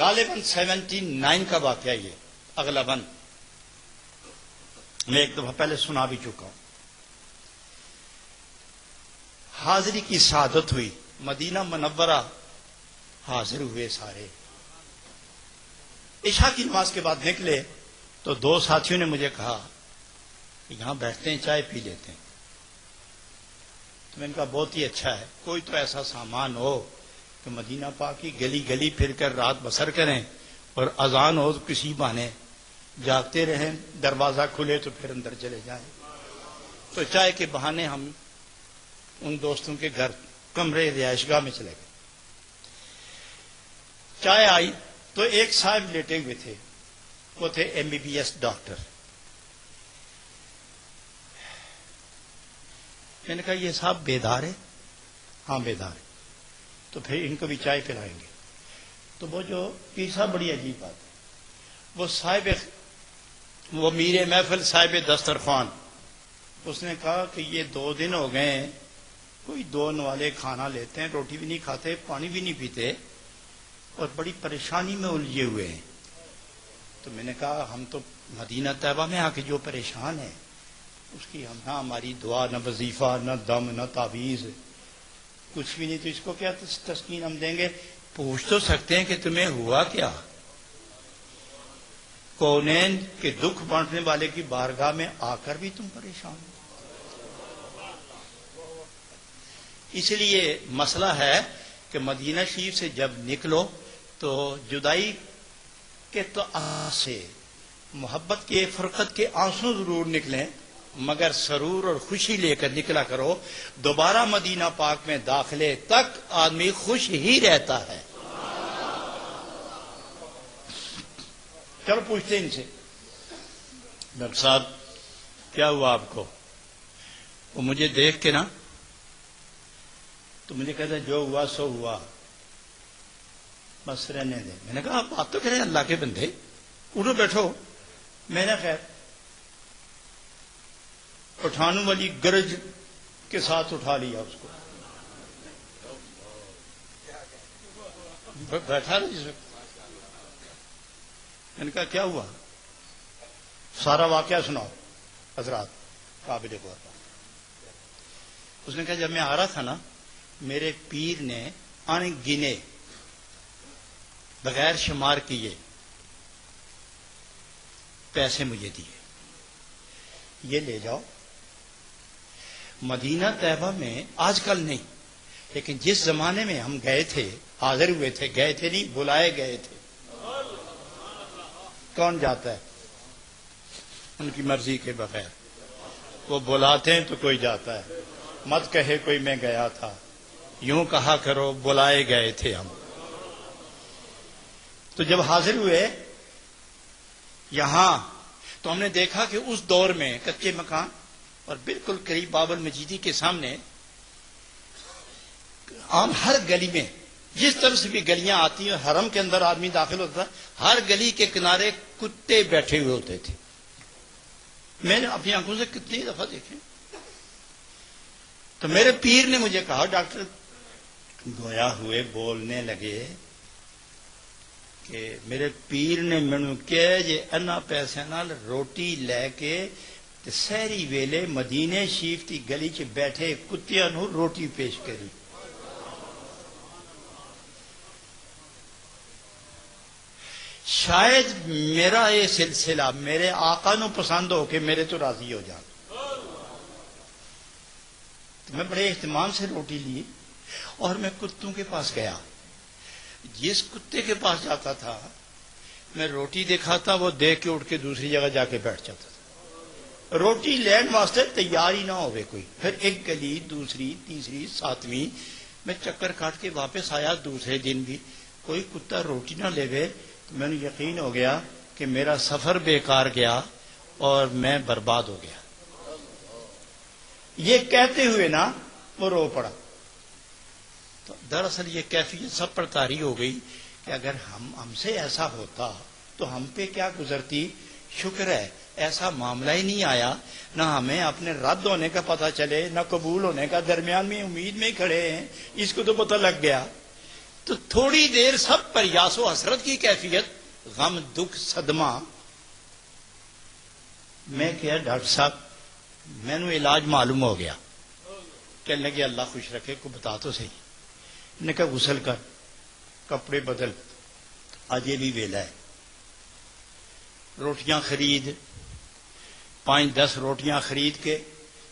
غالباً 79 کا واقعہ یہ اغلباً میں ایک دفعہ پہلے سنا بھی چکا ہوں. حاضری کی سعادت ہوئی, مدینہ منورہ حاضر ہوئے سارے. عشاء کی نماز کے بعد نکلے تو 2 ساتھیوں نے مجھے کہا کہ یہاں بیٹھتے ہیں, چائے پی لیتے ہیں. تو میں نے کہا بہت ہی اچھا ہے, کوئی تو ایسا سامان ہو کہ مدینہ پاک کی گلی گلی پھر کر رات بسر کریں اور اذان ہو تو کسی بہانے جاگتے رہیں, دروازہ کھلے تو پھر اندر چلے جائیں. تو چائے کے بہانے ہم ان دوستوں کے گھر کمرے رہائش گاہ میں چلے گئے. چائے آئی تو ایک صاحب لیٹے ہوئے تھے, وہ تھے MBBS ڈاکٹر. میں نے کہا یہ صاحب بیدار ہے؟ ہاں بیدار ہے. تو پھر ان کو بھی چائے پلائیں گے. تو وہ جو پیر صاحب بڑی عجیب بات ہے, وہ صاحب وہ میر محفل صاحب دسترخوان, اس نے کہا کہ یہ 2 دن ہو گئے ہیں, کوئی 2 نوالے کھانا لیتے ہیں, روٹی بھی نہیں کھاتے, پانی بھی نہیں پیتے, اور بڑی پریشانی میں الجھے ہوئے ہیں. تو میں نے کہا ہم تو مدینہ طیبہ میں آ کے جو پریشان ہیں اس کی ہم نہ ہماری دعا, نہ وظیفہ, نہ دم, نہ تعویذ, کچھ بھی نہیں, تو اس کو کیا تسکین ہم دیں گے؟ پوچھ تو سکتے ہیں کہ تمہیں ہوا کیا؟ کونین کے دکھ بانٹنے والے کی بارگاہ میں آ کر بھی تم پریشان ہو. اس لیے مسئلہ ہے کہ مدینہ شریف سے جب نکلو تو جدائی کے تو سے محبت کے, فرقت کے آنسو ضرور نکلیں, مگر سرور اور خوشی لے کر نکلا کرو. دوبارہ مدینہ پاک میں داخلے تک آدمی خوش ہی رہتا ہے. چلو پوچھتے ان سے, ڈاکٹر صاحب کیا ہوا آپ کو؟ وہ مجھے دیکھ کے نا تو مجھے کہتا جو ہوا سو ہوا, بس رہنے دیں. میں نے کہا آپ بات تو کریں اللہ کے بندے, اٹھو بیٹھو. میں نے خیر اٹھانے والی گرج کے ساتھ اٹھا لیا اس کو, بیٹھا رہا جس وقت. میں نے کہا کیا ہوا؟ سارا واقعہ سناؤ حضرات, قابل غور. اس نے کہا جب میں آ رہا تھا نا, میرے پیر نے ان گنے بغیر شمار کیے پیسے مجھے دیے, یہ لے جاؤ. مدینہ طیبہ میں آج کل نہیں, لیکن جس زمانے میں ہم گئے تھے, حاضر ہوئے تھے, گئے تھے نہیں بلائے گئے تھے. کون جاتا ہے ان کی مرضی کے بغیر؟ وہ بلاتے ہیں تو کوئی جاتا ہے. مت کہے کوئی میں گیا تھا, یوں کہا کرو بلائے گئے تھے ہم. تو جب حاضر ہوئے یہاں تو ہم نے دیکھا کہ اس دور میں کچے مکان اور بالکل قریب باب المجیدی کے سامنے عام ہر گلی میں جس طرف سے بھی گلیاں آتی ہیں, حرم کے اندر آدمی داخل ہوتا تھا, ہر گلی کے کنارے کتے بیٹھے ہوئے ہوتے تھے. میں نے اپنی آنکھوں سے کتنی دفعہ دیکھے. تو میرے پیر نے مجھے کہا, ڈاکٹر گویا ہوئے بولنے لگے کہ میرے پیر نے مینو کہ جے انا پیسے نال روٹی لے کے سحری ویلے مدینے شریف کی گلی چ بیٹھے کتیاں نو روٹی پیش کری. شاید میرا یہ سلسلہ میرے آقا نو پسند ہو کے میرے تو راضی ہو جان. تو میں بڑے اہتمام سے روٹی لی اور میں کتوں کے پاس گیا. جس کتے کے پاس جاتا تھا میں روٹی دکھاتا, وہ دیکھ کے اٹھ کے دوسری جگہ جا کے بیٹھ جاتا تھا. روٹی لین واسطے تیار ہی نہ ہوئے کوئی. پھر ایک گلی, دوسری, تیسری, 7ویں میں چکر کاٹ کے واپس آیا. دوسرے دن بھی کوئی کتا روٹی نہ لے گئے تو میں نے یقین ہو گیا کہ میرا سفر بیکار گیا اور میں برباد ہو گیا. یہ کہتے ہوئے نا وہ رو پڑا. تو دراصل یہ کیفیت سب پر طاری ہو گئی کہ اگر ہم سے ایسا ہوتا تو ہم پہ کیا گزرتی. شکر ہے ایسا معاملہ ہی نہیں آیا, نہ ہمیں اپنے رد ہونے کا پتہ چلے نہ قبول ہونے کا, درمیان میں امید میں ہی کھڑے ہیں, اس کو تو پتہ لگ گیا. تو تھوڑی دیر سب پر یاس و حسرت کی کیفیت، غم دکھ صدمہ. میں کیا ڈاکٹر صاحب میں نے علاج معلوم ہو گیا. کہنے لگے اللہ خوش رکھے کو بتا تو صحیح. نے کہا غسل کر، کپڑے بدل، آج یہ بھی ویلا ہے. روٹیاں خرید، 5-10 روٹیاں خرید کے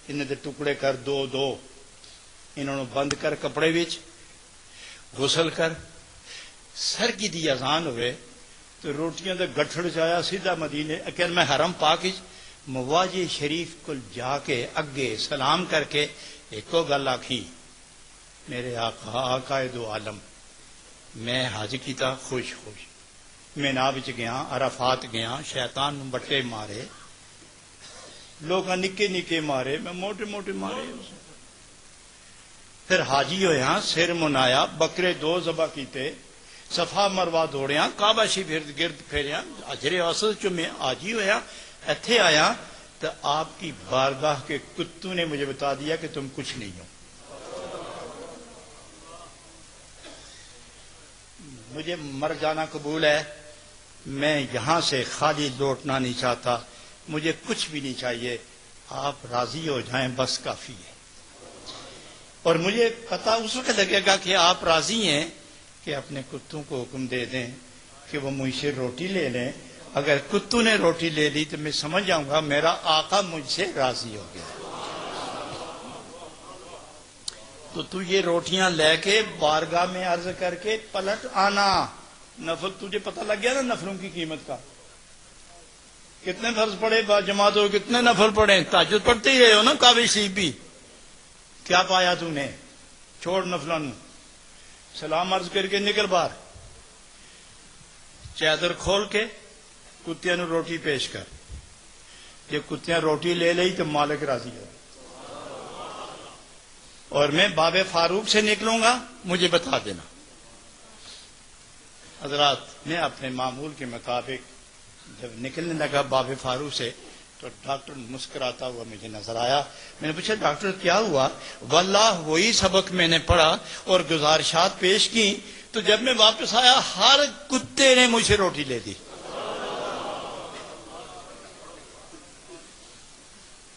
انہیں دے ٹکڑے کر، 2 انہوں نے بند کر کپڑے وچ، غسل کر. سر کی دی اذان ہوئے تو روٹیاں دے گٹھڑ جایا سیدھا مدینے. اکیل میں حرم پاک مواجہ شریف کو جا کے اگے سلام کر کے ایک گل آکھی، میرے آقا دو عالم، میں حج کیتا خوش خوش. مینا وچ گیا، عرفات گیا، شیطان نو بٹے مارے، لوگ نکے نکے مارے، میں موٹے موٹے مارے. پھر حاجی ہویا، سر منایا، بکرے 2 ذبح کیتے، صفا مروا دوڑیا، کعبہ شریف گرد پھیریا، حجر اسود چ میں حاجی ہویا. ایتھے آیا تو آپ کی بارگاہ کے کتوں نے مجھے بتا دیا کہ تم کچھ نہیں ہو. مجھے مر جانا قبول ہے، میں یہاں سے خالی لوٹنا نہیں چاہتا، مجھے کچھ بھی نہیں چاہیے، آپ راضی ہو جائیں بس کافی ہے. اور مجھے پتا اس وقت لگے گا کہ آپ راضی ہیں کہ اپنے کتوں کو حکم دے دیں کہ وہ مجھ سے روٹی لے لیں. اگر کتوں نے روٹی لے لی تو میں سمجھ جاؤں گا میرا آقا مجھ سے راضی ہو گیا. تو یہ روٹیاں لے کے بارگاہ میں عرض کر کے پلٹ آنا. نفل تجھے پتہ لگ گیا نا نفلوں کی قیمت کا. کتنے فرض پڑے با جماعت ہو، کتنے نفل پڑے، تہجد پڑھتے ہی رہے ہو نا کعبہ شریف بھی. کیا پایا تو نے؟ چھوڑ نفلوں، سلام عرض کر کے نکل باہر، چادر کھول کے کتیاں نو روٹی پیش کر. یہ کتیاں روٹی لے لئی تو مالک راضی ہو. اور میں باب فاروق سے نکلوں گا، مجھے بتا دینا. حضرات میں اپنے معمول کے مطابق جب نکلنے لگا باب فاروق سے تو ڈاکٹر مسکراتا ہوا مجھے نظر آیا. میں نے پوچھا ڈاکٹر کیا ہوا؟ واللہ وہی سبق میں نے پڑھا اور گزارشات پیش کی تو جب میں واپس آیا ہر کتے نے مجھ سے روٹی لے دی.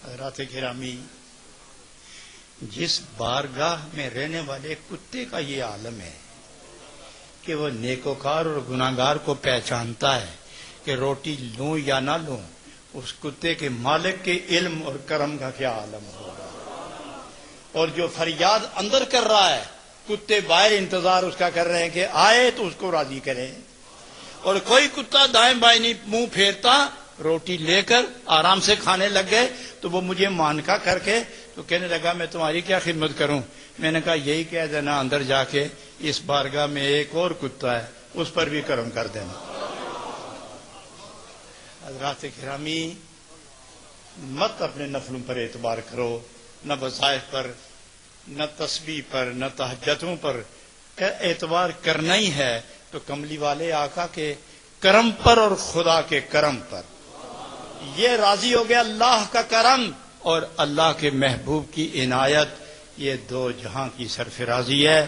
حضرات گرامی، جس بارگاہ میں رہنے والے کتے کا یہ عالم ہے کہ وہ نیکوکار اور گناہگار کو پہچانتا ہے کہ روٹی لوں یا نہ لوں، اس کتے کے مالک کے علم اور کرم کا کیا عالم ہوگا. اور جو فریاد اندر کر رہا ہے، کتے باہر انتظار اس کا کر رہے ہیں کہ آئے تو اس کو راضی کریں. اور کوئی کتا دائیں بائیں نہیں منہ پھیرتا، روٹی لے کر آرام سے کھانے لگ گئے تو وہ مجھے مانکا کر کے تو کہنے لگا میں تمہاری کیا خدمت کروں. میں نے کہا یہی کہہ دینا اندر جا کے اس بارگاہ میں ایک اور کتا ہے، اس پر بھی کرم کر دینا. حضرات گرامی، مت اپنے نفلوں پر اعتبار کرو، نہ وظائف پر، نہ تسبیح پر، نہ تہجدوں پر. اعتبار کرنا ہی ہے تو کملی والے آقا کے کرم پر اور خدا کے کرم پر. یہ راضی ہو گیا اللہ کا کرم اور اللہ کے محبوب کی عنایت، یہ 2 جہاں کی سرفرازی ہے.